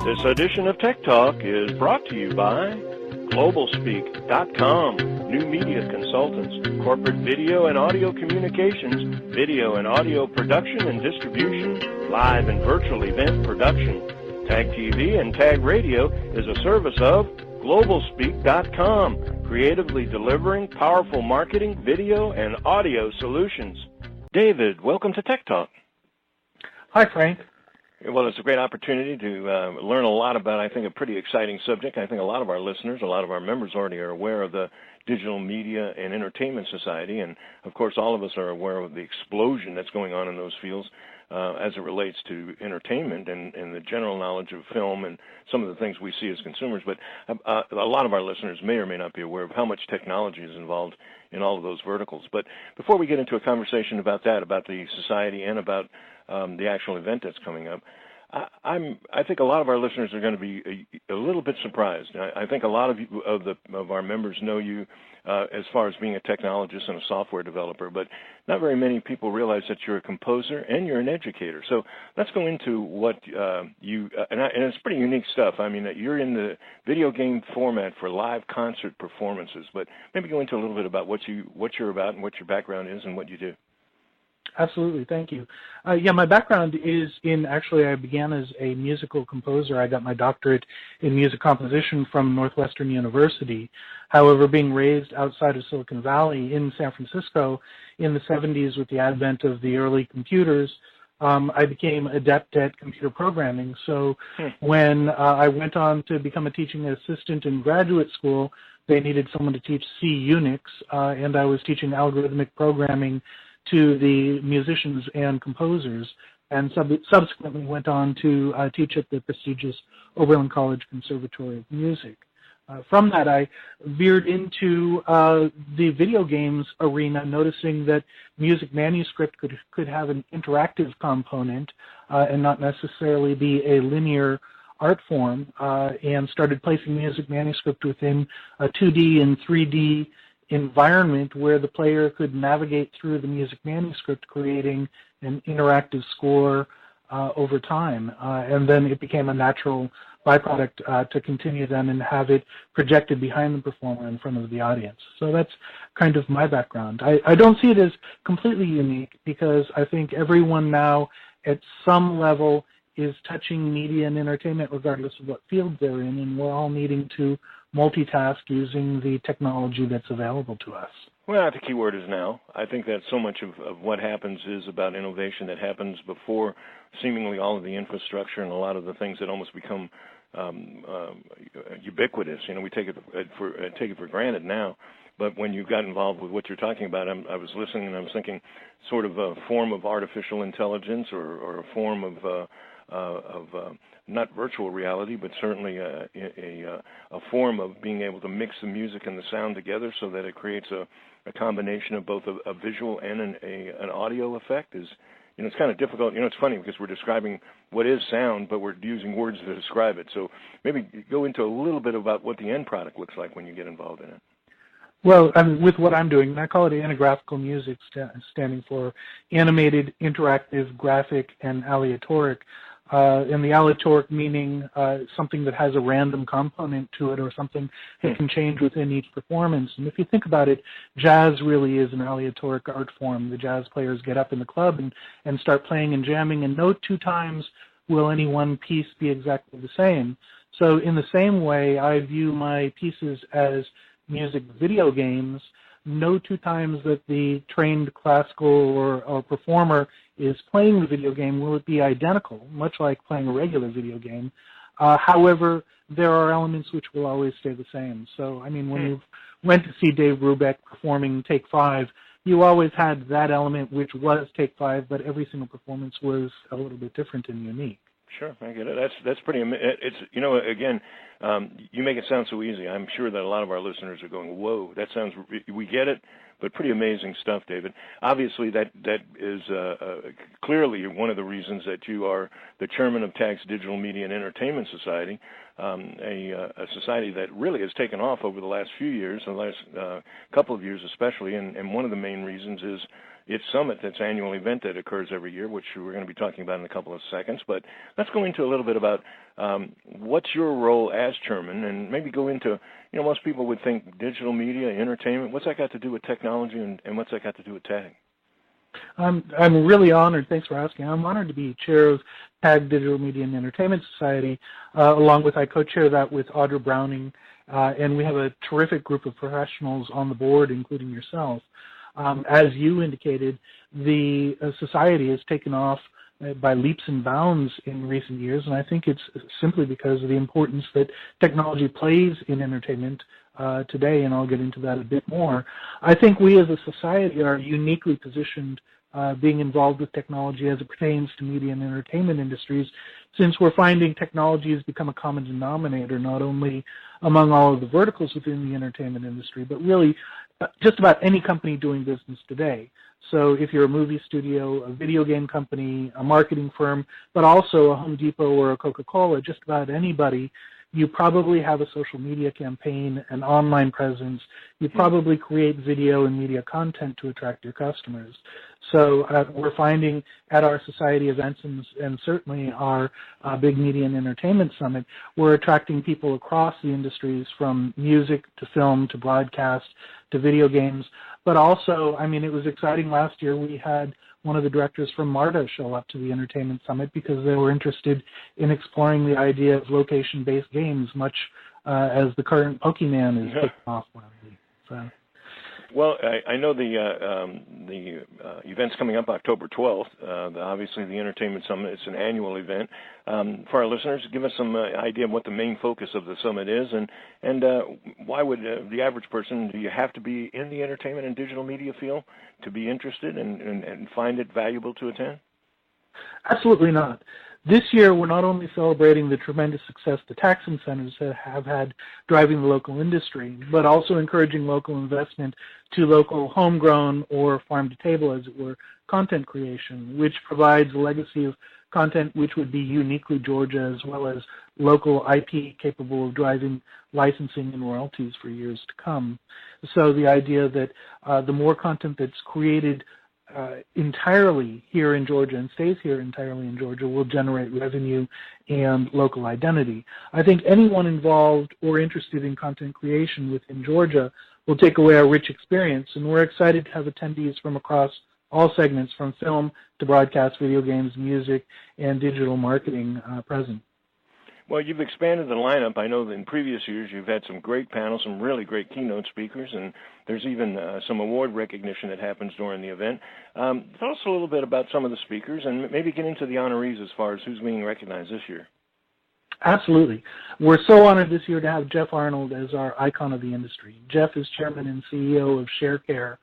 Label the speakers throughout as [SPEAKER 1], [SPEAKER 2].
[SPEAKER 1] This edition of Tech Talk is brought to you by GlobalSpeak.com, new media consultants, corporate video and audio communications, video and audio production and distribution, live and virtual event production. Tag TV and Tag Radio is a service of GlobalSpeak.com, creatively delivering powerful marketing, video, and audio solutions. David, welcome to Tech Talk.
[SPEAKER 2] Hi, Frank.
[SPEAKER 1] Well, it's a great opportunity to learn a lot about, I think, a pretty exciting subject. I think a lot of our listeners, a lot of our members already are aware of the Digital Media and Entertainment Society, and, of course, all of us are aware of the explosion that's going on in those fields as it relates to entertainment and the general knowledge of film and some of the things we see as consumers. But a lot of our listeners may or may not be aware of how much technology is involved in all of those verticals. But before we get into a conversation about that, about the society and about the actual event that's coming up, I think a lot of our listeners are going to be a little bit surprised. I think a lot of our members know you as far as being a technologist and a software developer, but not very many people realize that you're a composer and you're an educator. So let's go into what and it's pretty unique stuff. I mean, you're in the video game format for live concert performances, but maybe go into a little bit about what you're about and what your background is and what you do.
[SPEAKER 2] Absolutely, thank you. My background is actually I began as a musical composer. I got my doctorate in music composition from Northwestern University. However, being raised outside of Silicon Valley in San Francisco in the 70s with the advent of the early computers, I became adept at computer programming. So when I went on to become a teaching assistant in graduate school, they needed someone to teach C Unix, and I was teaching algorithmic programming to the musicians and composers, and subsequently went on to teach at the prestigious Oberlin College Conservatory of Music. From that, I veered into the video games arena, noticing that music manuscript could have an interactive component and not necessarily be a linear art form, and started placing music manuscript within a 2D and 3D environment where the player could navigate through the music manuscript, creating an interactive score over time. And then it became a natural byproduct to continue then and have it projected behind the performer in front of the audience. So that's kind of my background. I don't see it as completely unique because I think everyone now at some level is touching media and entertainment regardless of what field they're in, and we're all needing to multitask using the technology that's available to us.
[SPEAKER 1] Well, the key word is now. I think that so much of what happens is about innovation that happens before seemingly all of the infrastructure and a lot of the things that almost become ubiquitous. You know, we take it for granted now. But when you got involved with what you're talking about, I was listening and I was thinking sort of a form of artificial intelligence or a form of not virtual reality, but certainly a form of being able to mix the music and the sound together so that it creates a combination of both a visual and an audio effect. It's kind of difficult. It's funny because we're describing what is sound, but we're using words to describe it. So maybe go into a little bit about what the end product looks like when you get involved in it.
[SPEAKER 2] Well, with what I'm doing, I call it anagraphical music, standing for animated, interactive, graphic, and aleatoric. And the aleatoric meaning something that has a random component to it or something that can change within each performance. And if you think about it, jazz really is an aleatoric art form. The jazz players get up in the club and start playing and jamming, and no two times will any one piece be exactly the same. So in the same way, I view my pieces as music video games. No two times that the trained classical or performer is playing the video game will it be identical, much like playing a regular video game. However, there are elements which will always stay the same. So, I mean, when you went to see Dave Brubeck performing Take 5, you always had that element which was Take 5, but every single performance was a little bit different and unique.
[SPEAKER 1] Sure, I get it. That's pretty. It's again, you make it sound so easy. I'm sure that a lot of our listeners are going, "Whoa, that sounds." We get it, but pretty amazing stuff, David. Obviously, that is clearly one of the reasons that you are the chairman of TAG's Digital Media and Entertainment Society, a society that really has taken off over the last few years, the last couple of years especially. And one of the main reasons is its summit, its annual event that occurs every year, which we're going to be talking about in a couple of seconds. But let's go into a little bit about what's your role as chairman, and maybe go into, most people would think digital media, entertainment, what's that got to do with technology, and what's that got to do with TAG?
[SPEAKER 2] I'm really honored. Thanks for asking. I'm honored to be chair of TAG Digital Media and Entertainment Society, along with I co-chair that with Audra Browning, and we have a terrific group of professionals on the board, including yourself. As you indicated, the society has taken off by leaps and bounds in recent years, and I think it's simply because of the importance that technology plays in entertainment today, and I'll get into that a bit more. I think we as a society are uniquely positioned being involved with technology as it pertains to media and entertainment industries, since we're finding technology has become a common denominator, not only among all of the verticals within the entertainment industry, but really just about any company doing business today. So if you're a movie studio, a video game company, a marketing firm, but also a Home Depot or a Coca-Cola, just about anybody, you probably have a social media campaign, an online presence. You probably create video and media content to attract your customers. So we're finding at our society events and certainly our Big Media and Entertainment Summit, we're attracting people across the industries from music to film to broadcast to video games. But also, it was exciting last year. We had one of the directors from MARTA show up to the Entertainment Summit because they were interested in exploring the idea of location-based games, much as the current Pokemon is taking off widely. So.
[SPEAKER 1] Well, I know the event's coming up October 12th. Obviously, the Entertainment Summit, it's an annual event. For our listeners, give us some idea of what the main focus of the summit is, and why would the average person, do you have to be in the entertainment and digital media field to be interested and find it valuable to attend?
[SPEAKER 2] Absolutely not. This year, we're not only celebrating the tremendous success the tax incentives have had driving the local industry, but also encouraging local investment to local homegrown or farm-to-table, as it were, content creation, which provides a legacy of content which would be uniquely Georgia, as well as local IP capable of driving licensing and royalties for years to come. So the idea that the more content that's created entirely here in Georgia and stays here entirely in Georgia will generate revenue and local identity. I think anyone involved or interested in content creation within Georgia will take away a rich experience, and we're excited to have attendees from across all segments, from film to broadcast, video games, music, and digital marketing present.
[SPEAKER 1] Well, you've expanded the lineup. I know that in previous years you've had some great panels, some really great keynote speakers, and there's even some award recognition that happens during the event. Tell us a little bit about some of the speakers and maybe get into the honorees as far as who's being recognized this year.
[SPEAKER 2] Absolutely. We're so honored this year to have Jeff Arnold as our icon of the industry. Jeff is chairman and CEO of ShareCare,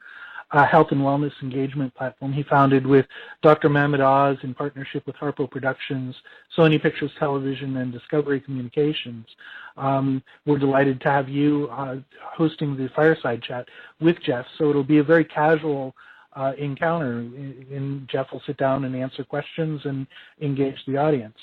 [SPEAKER 2] a health and wellness engagement platform he founded with Dr. Mehmet Oz in partnership with Harpo Productions, Sony Pictures Television, and Discovery Communications. We're delighted to have you hosting the fireside chat with Jeff, so it'll be a very casual encounter, and Jeff will sit down and answer questions and engage the audience.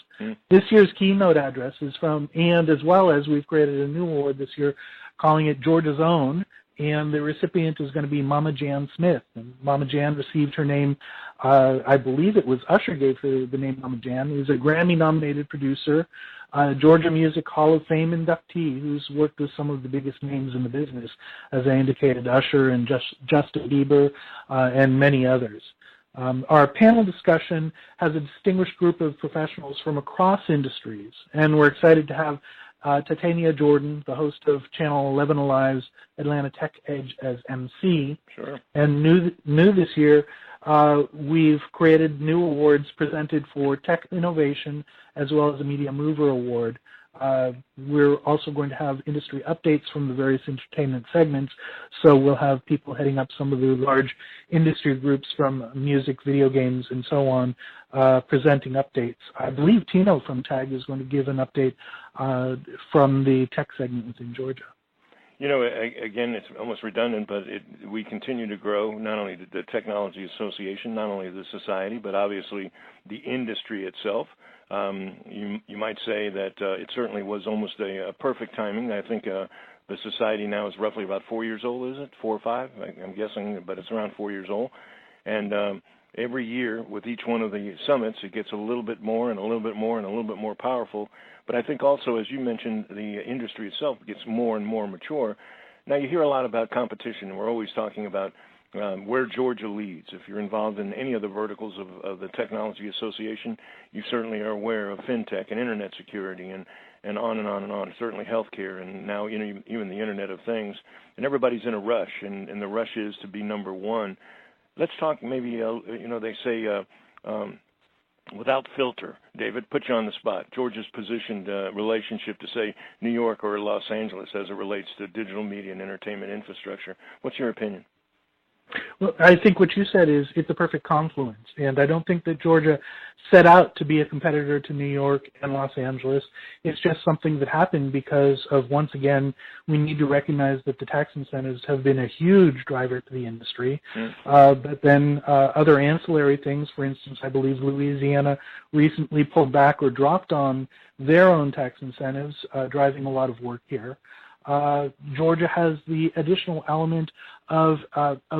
[SPEAKER 2] This year's keynote address is from, and as well as we've created a new award this year calling it Georgia's Own, and the recipient is going to be Mama Jan Smith. And Mama Jan received her name, I believe it was Usher gave her the name Mama Jan, who's a Grammy-nominated producer, Georgia Music Hall of Fame inductee who's worked with some of the biggest names in the business, as I indicated, Usher and Justin Bieber and many others. Our panel discussion has a distinguished group of professionals from across industries, and we're excited to have Titania Jordan, the host of Channel 11 Alive's Atlanta Tech Edge, as MC. Sure. And new this year, we've created new awards presented for tech innovation as well as a Media Mover Award. We're also going to have industry updates from the various entertainment segments, so we'll have people heading up some of the large industry groups from music, video games, and so on, presenting updates. I believe Tino from TAG is going to give an update from the tech segment within Georgia.
[SPEAKER 1] You know, again, it's almost redundant, but we continue to grow, not only the Technology Association, not only the society, but obviously the industry itself. You might say that it certainly was almost a perfect timing. I think the society now is roughly about 4 years old, is it? 4 or 5? I'm guessing, but it's around 4 years old. And every year with each one of the summits, it gets a little bit more and a little bit more and a little bit more powerful. But I think also, as you mentioned, the industry itself gets more and more mature. Now, you hear a lot about competition, and we're always talking about where Georgia leads. If you're involved in any of the verticals of the Technology Association, you certainly are aware of fintech and internet security and on and on and on, certainly healthcare, and now even the Internet of Things. And everybody's in a rush, and the rush is to be number one. Let's talk maybe, they say without filter, David, put you on the spot. Georgia's positioned relationship to, say, New York or Los Angeles as it relates to digital media and entertainment infrastructure. What's your opinion?
[SPEAKER 2] Well, I think what you said is it's a perfect confluence, and I don't think that Georgia set out to be a competitor to New York and Los Angeles. It's just something that happened because of, once again, we need to recognize that the tax incentives have been a huge driver to the industry, but then other ancillary things, for instance, I believe Louisiana recently pulled back or dropped on their own tax incentives, driving a lot of work here. Georgia has the additional element of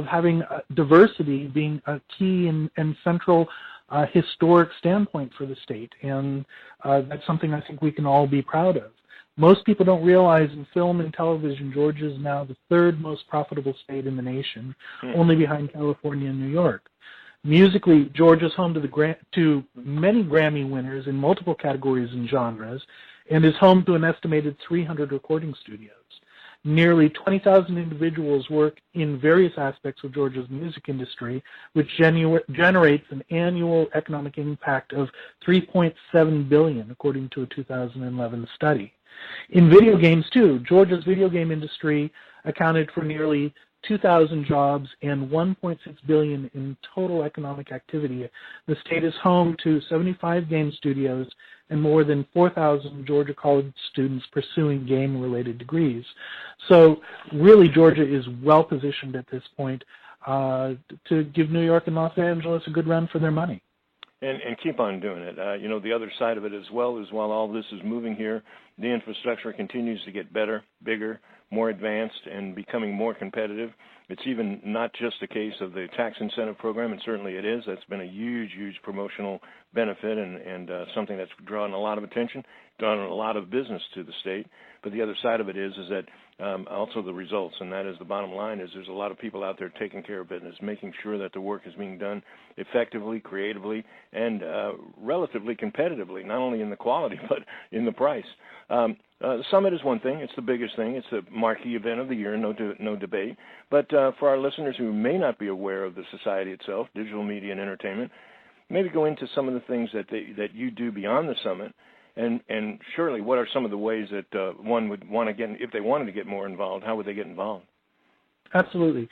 [SPEAKER 2] having diversity being a key and central historic standpoint for the state, and that's something I think we can all be proud of. Most people don't realize in film and television, Georgia is now the third most profitable state in the nation, only behind California and New York. Musically, Georgia's home to many Grammy winners in multiple categories and genres, and is home to an estimated 300 recording studios. Nearly 20,000 individuals work in various aspects of Georgia's music industry, which generates an annual economic impact of $3.7 billion, according to a 2011 study. In video games, too, Georgia's video game industry accounted for nearly 2,000 jobs and $1.6 billion in total economic activity. The state is home to 75 game studios and more than 4,000 Georgia college students pursuing game-related degrees. So really, Georgia is well-positioned at this point to give New York and Los Angeles a good run for their money.
[SPEAKER 1] And keep on doing it. The other side of it as well is while all this is moving here, the infrastructure continues to get better, bigger, more advanced, and becoming more competitive. It's even not just a case of the tax incentive program, and certainly it is. That's been a huge, huge promotional benefit and something that's drawn a lot of attention, drawn a lot of business to the state. But the other side of it is that also the results, and that is the bottom line, is there's a lot of people out there taking care of business, making sure that the work is being done effectively, creatively, and relatively competitively, not only in the quality but in the price. The summit is one thing. It's the biggest thing. It's the marquee event of the year, no debate. But for our listeners who may not be aware of the society itself, digital media and entertainment, maybe go into some of the things that you do beyond the summit. And surely, what are some of the ways that one would want to get, if they wanted to get more involved, how would they get involved?
[SPEAKER 2] Absolutely.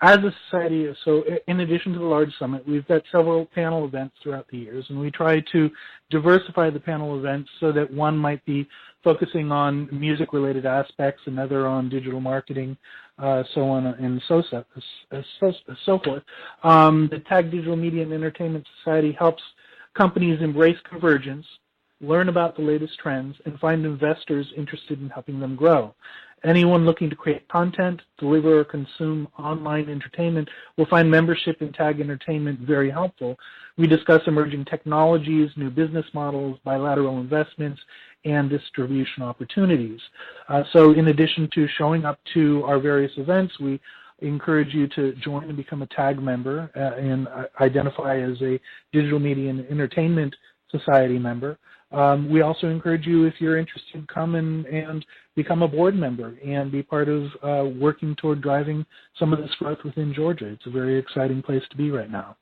[SPEAKER 2] As a society, so in addition to the large summit, we've got several panel events throughout the years, and we try to diversify the panel events so that one might be focusing on music-related aspects, another on digital marketing, so on and so forth. The TAG Digital Media and Entertainment Society helps companies embrace convergence, learn about the latest trends, and find investors interested in helping them grow. Anyone looking to create content, deliver, or consume online entertainment will find membership in TAG Entertainment very helpful. We discuss emerging technologies, new business models, bilateral investments, and distribution opportunities. So in addition to showing up to our various events, we encourage you to join and become a TAG member and identify as a Digital Media and Entertainment Society member. We also encourage you, if you're interested, come and become a board member and be part of working toward driving some of this growth within Georgia. It's a very exciting place to be right now.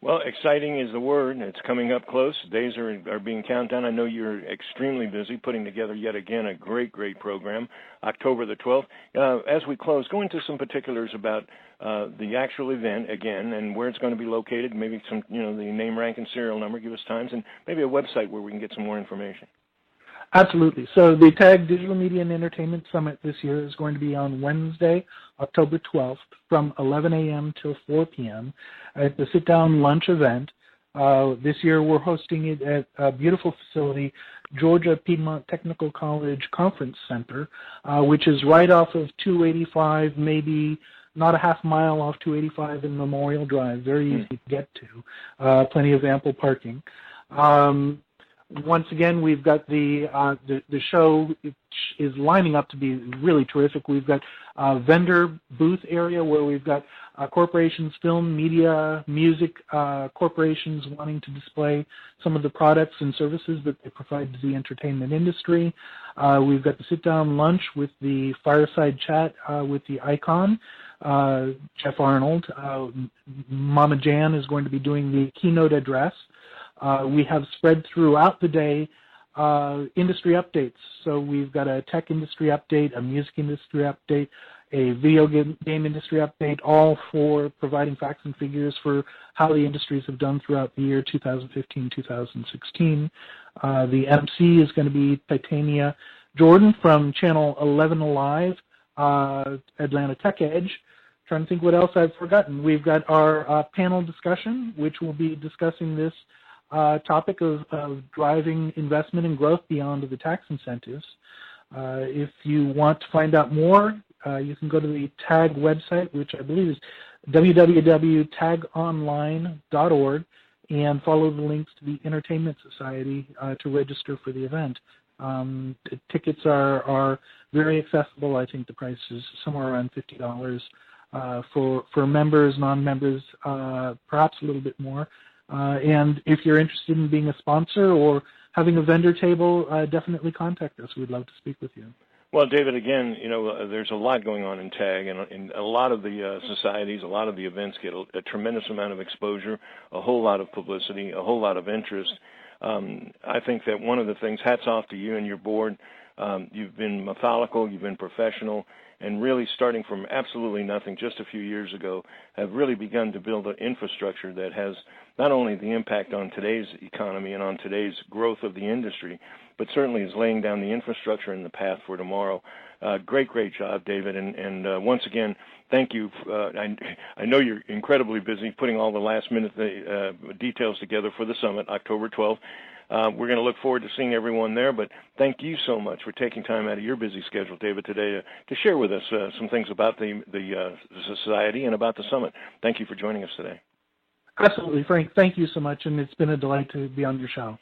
[SPEAKER 1] Well, exciting is the word. It's coming up close. Days are being counted down. I know you're extremely busy putting together yet again a great, great program, October the 12th. As we close, go into some particulars about the actual event again and where it's going to be located, maybe some, the name, rank, and serial number, give us times, and maybe a website where we can get some more information.
[SPEAKER 2] Absolutely. So the TAG Digital Media and Entertainment Summit this year is going to be on Wednesday, October 12th from 11 a.m. till 4 p.m. It's a sit-down lunch event. This year we're hosting it at a beautiful facility, Georgia Piedmont Technical College Conference Center, which is right off of 285, maybe not a half mile off 285 and Memorial Drive, very easy to get to, plenty of ample parking. Once again, we've got the show is lining up to be really terrific. We've got a vendor booth area where we've got corporations, film, media, music corporations wanting to display some of the products and services that they provide to the entertainment industry. We've got the sit-down lunch with the fireside chat with the icon, Jeff Arnold. Mama Jan is going to be doing the keynote address. We have spread throughout the day industry updates. So we've got a tech industry update, a music industry update, a video game industry update, all for providing facts and figures for how the industries have done throughout the year 2015-2016. The MC is going to be Titania Jordan from Channel 11 Alive, Atlanta Tech Edge. Trying to think what else I've forgotten. We've got our panel discussion, which will be discussing this topic of driving investment and growth beyond the tax incentives. If you want to find out more, you can go to the TAG website, which I believe is www.tagonline.org, and follow the links to the Entertainment Society to register for the event. Tickets are very accessible. I think the price is somewhere around $50 for members, non-members, perhaps a little bit more. And if you're interested in being a sponsor or having a vendor table, definitely contact us. We'd love to speak with you.
[SPEAKER 1] Well, David, again, there's a lot going on in TAG, and a lot of the societies, a lot of the events get a tremendous amount of exposure, a whole lot of publicity, a whole lot of interest. I think that one of the things, hats off to you and your board. You've been methodical, you've been professional, and really starting from absolutely nothing just a few years ago, have really begun to build an infrastructure that has not only the impact on today's economy and on today's growth of the industry, but certainly is laying down the infrastructure and the path for tomorrow. Great job, David, and once again, thank you. I know you're incredibly busy putting all the last-minute details together for the summit, October 12th. We're going to look forward to seeing everyone there, but thank you so much for taking time out of your busy schedule, David, today to share with us some things about the society and about the summit. Thank you for joining us today.
[SPEAKER 2] Absolutely, Frank. Thank you so much, and it's been a delight to be on your show.